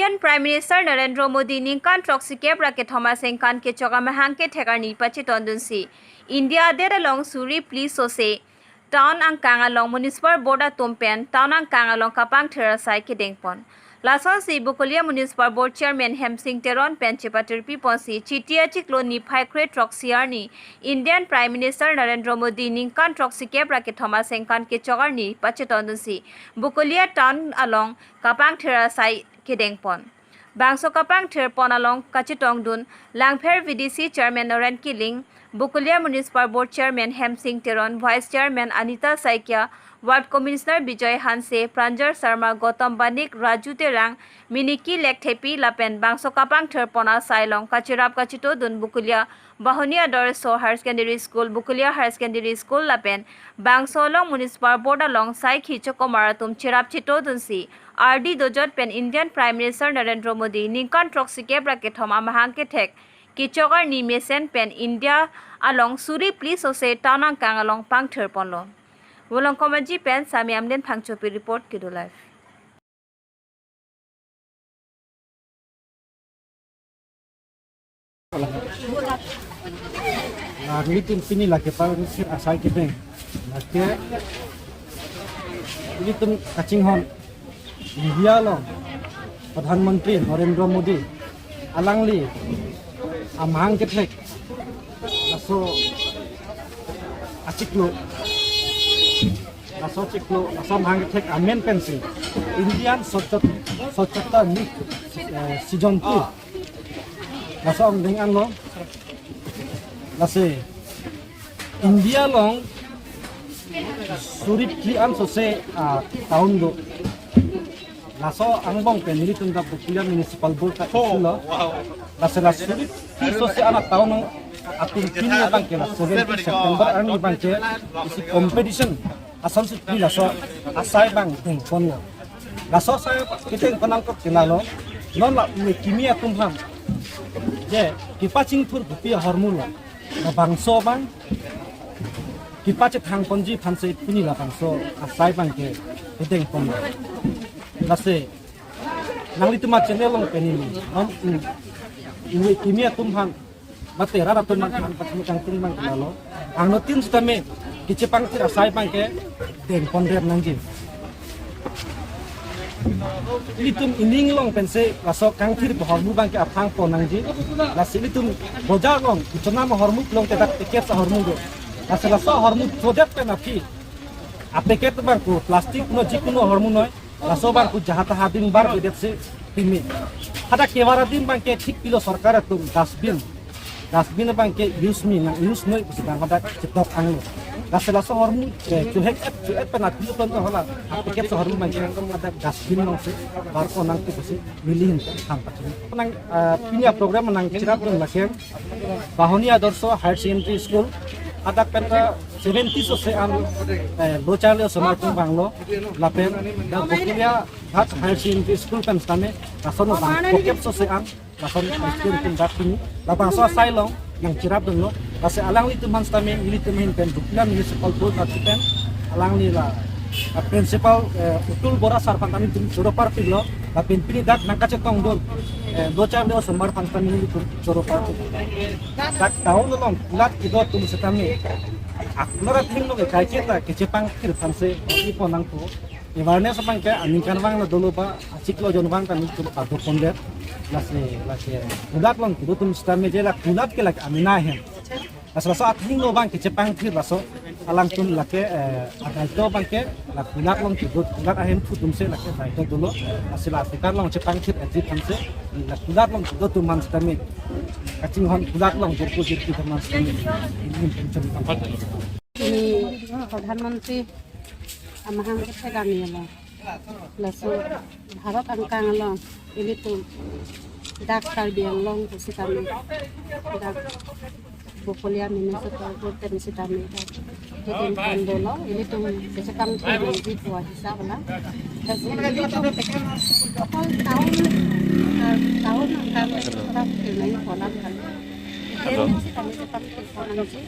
Indian Prime Minister Narendra Modi ningkan troksike bracket Thomas Engkan ke chokamahang ke thekar nirpachi tondunsi. India der along suri please so say town ang kangalong municipal board tumpen town ang kangalong kapang therasai ke dengpon. Lason si Bukolia Municipal Board Chairman Hemsing Teron Penchipatir Piponsi Chitia Chiklo ni Phaikhre Troxiarni Indian Prime Minister Narendra Modi ningkan troksike bracket Thomas Engkan ke chokarni pachetondunsi Bukolia town along kapang therasai Kedengpon. Bangso kapang therpon along Kachitong dun Langpher VDC Chairman Noran Kiling, Bukulia Municipal Board Chairman Hemsing Teron, Vice Chairman Anita Saikia, Ward Commissioner Bijoy Hanse, Pranjar Sharma, Gautam Banik, Raju Terang, Miniki Lekthepi Lapen, Bangso kapang therpona Sailong, Kachirap Kachito dun Bukulia, Bahonia Dorso Higher Secondary School, Bukulia Higher Secondary School Lapen, Bangso along Municipal Board along Sai Khichoko Maratum, Chirap Chito dunsi, RD Dojot Pen Indian Prime Minister Narendra Modi ningkan troksike bracket Thoma mahangke thek kichokar ni mesen pen India along suri please ose tanang kang along pang therponlo wolong komaji pen sami amden phangchopi report kido live meeting sini lagi paling sih asal kita lagi ini tuh kacing hon India lo Perdana Narendra Modi alangli amhang ketek laso aciklo laso amhang ketek amen pensi Indian socota ni season 2 laso ang dengan lo lase India long surip kian sose tahun do laso angbong penili tunda Bukulia Municipal Board ka isulo la surip sose anak tahun atin kini bang ke 7 September ani bang ke isi competition asal su pila so asai bang ding kono laso saya kita penangkap kenalo non la kimia tumham je kipacing tur bupia hormula na bangso bang kipache thang ponji phanse pini la bangso asai bang ke ding kono lase nangli tuma channel long penini non ini kimia tumhan mate rara tumhan patmu kang tumhan kalalo angno tin stame kichepang tira sai pangke den pondrep nangji litum ining long pense laso kang thir hormu bangke aphang po nangji lase litum bojar long itna ma hormu long te dak tiket sa hormu go lase laso hormu project pe nafi apeket bang ko plastic no jikuno hormu noy laso bang ku jahata hadin bar bedet se timi hada kewara din bang ke thik pilo sarkar tum dustbin bang ke use me nang use noi sedang hada cetok anglo laso hormu cuhek penat pilo ton hola apeket so hormu bang ke ada dustbin nang se bar ko nang te se milihin ham pachini nang pinya program nang cirap dong lakeng Bahonia Dorso Higher Secondary School ada penta 70 so se an lochale somartung banglo lapen da Bukulia Higher Secondary School pen stame rasono bang kokep so se an rason miskin tin dakini la bangso sailong nang cirap dong lo lase alang li tuman stame ili tumin pen Bukulia Municipal Board pen alang li la principal utul bora sarpan kami tum suro parti lo lapen pini dak nang kacetong don lochale somartung stame ili tum suro parti dak tahun long lat kido tum setame aknora tingno ke kaiketa ke Jepang kir panse ipo nang ko awareness bang ke aninkan bang na dolo ba achiklo jon bang kan tum ado ponder lase kulat long kido tum stame jela kulat ke lak amina hen asla tingno bang ke Jepang kir raso alang tum lake adaito bang ke la kulat long kido kulat ahen tum se lake daito dolo asla tikar long Jepang kir ajit panse la kulat long kido tum man stame kacing hon kulat long jirku teman stame ini Perdana amahang ketegangi lo laso Bharat angkang lo ini tuh dak kalbiang long kusitame dak Bukulia Municipal Board kusitame jadi kondo lo ini tuh kecepang di buah hisab lah ini tuh tahun angkang orang ini kolam kan ini sih kami cepat kolam sih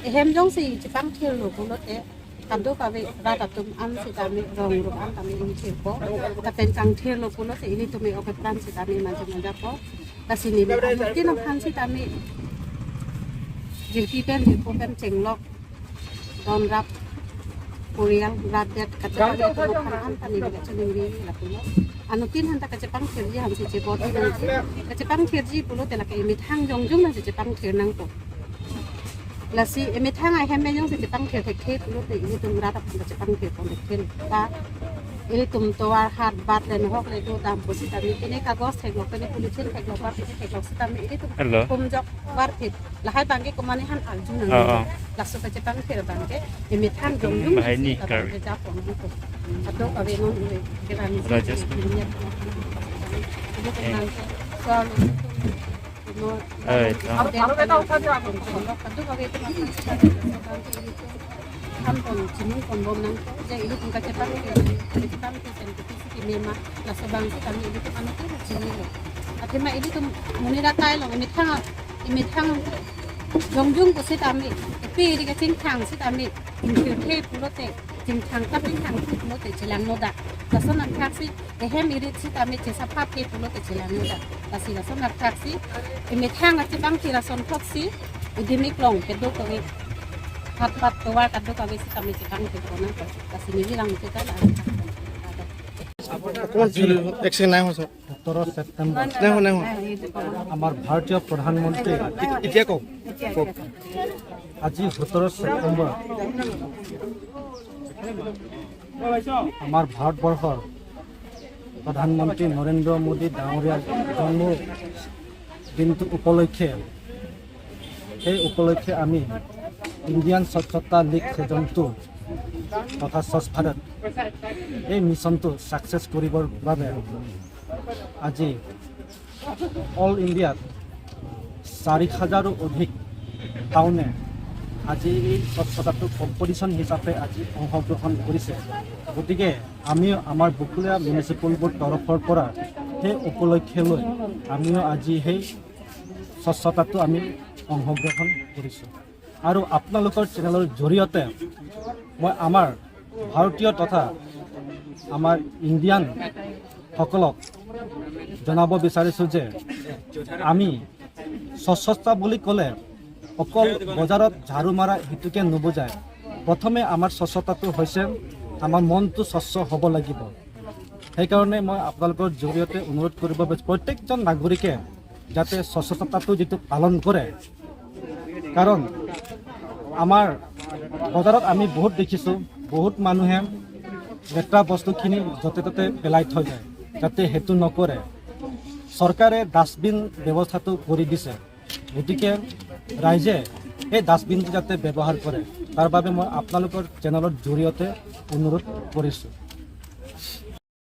hem jong si Jepang thil lo bulot kado kawe rata tum am si kami rong rong am kami uncir po katen kangthir lo pulo se ini tumi oke pran si kami manja po kasini ni tinam han si kami jilpi pen cenglok don rap Korean radet kata itu makanan tani juga cenderung lah pulo anu tin hanta ke Jepang kerja han si Jepang ke Jepang kerja pulo tela ke imit hang jongjung na si Jepang nang po là si em thang ai hem yang si Jepang thir thek thek lu te ini tum rata pun Jepang thir pun thek ta ini tum toar hat bat dan hok le do dam posi tami ini kagos thek lo kene polisin thek lo bat thek lo tami ini tum kum jok war thit la hai bangke komani han aljun nang la so Jepang thir bangke em thang jong jung ni ka ja pon ni ko atau ka ve non ke ran ni ni Kampung Cimung Kombom nang jadi itu tingkat cepat kita sensitivitas memang lah sebang kami itu anak itu Cimung. Akhirnya itu tuh menira kai loh imitang jongjung ko si kami tapi di kacing tang si kami ingkir pulote jingtang tapi tang pulote jelang noda. Lason taksi hem irit si kami cesa papi pulote jelang noda. Lasi lason taksi imitang at bang tirason taksi idimik long kedo ko hat keluar kado kami si kami Jepang ke kona kasi nilang kita lah. Action নাই হস 17 সেপ্টেম্বৰ নাই আমাৰ ভাৰতীয় প্ৰধানমন্ত্ৰী এতিয়া কওক আজি 17 সেপ্টেম্বৰ আমাৰ ভাৰতবৰ্ষৰ প্ৰধানমন্ত্ৰী নৰেন্দ্ৰ মোদী ডাঙৰীয়াৰ জন্ম দিনটো উপলক্ষে এই উপলক্ষে আমি ইণ্ডিয়ান স্বচ্ছতা লীগ সেজনটো তথা স্বচ্ছ ভাৰত এই মিছনটো ছাকচেছ কৰিবৰ বাবে আজি অল ইণ্ডিয়াত 4,000ৰো অধিক টাউনে আজি এই স্বচ্ছতাটো কম্পিটিশ্যন হিচাপে আজি অংশগ্ৰহণ কৰিছে গতিকে আমিও আমাৰ বকুলীয়া মিউনিচিপেল বোৰ্ড তৰফৰ পৰা সেই উপলক্ষে লৈ আমিও আজি সেই স্বচ্ছতাটো আমি অংশগ্ৰহণ কৰিছোঁ আৰু আপোনালোকৰ চেনেলৰ জৰিয়তে মই আমাৰ ভাৰতীয় তথা আমাৰ ইণ্ডিয়ান সকলক জনাব বিচাৰিছোঁ যে আমি স্বচ্ছতা বুলি ক'লে অকল বজাৰত ঝাৰু মাৰা হেতুকে নুবুজায় প্ৰথমে আমাৰ স্বচ্ছতাটো হৈছে আমাৰ মনটো স্বচ্ছ হ'ব লাগিব সেইকাৰণে মই আপোনালোকৰ জৰিয়তে অনুৰোধ কৰিব বিচাৰিছোঁ প্ৰত্যেকজন নাগৰিকে যাতে স্বচ্ছতাটো যিটো পালন কৰে কাৰণ আমাৰ বজাৰত আমি বহুত দেখিছোঁ বহুত মানুহে লেতেৰা বস্তুখিনি য'তে ত'তে পেলাই থৈ যায় যাতে সেইটো নকৰে চৰকাৰে ডাষ্টবিন ব্যৱস্থাটো কৰি দিছে গতিকে ৰাইজে এই ডাষ্টবিনটো যাতে ব্যৱহাৰ কৰে তাৰ বাবে মই আপোনালোকৰ চেনেলৰ জৰিয়তে অনুৰোধ কৰিছোঁ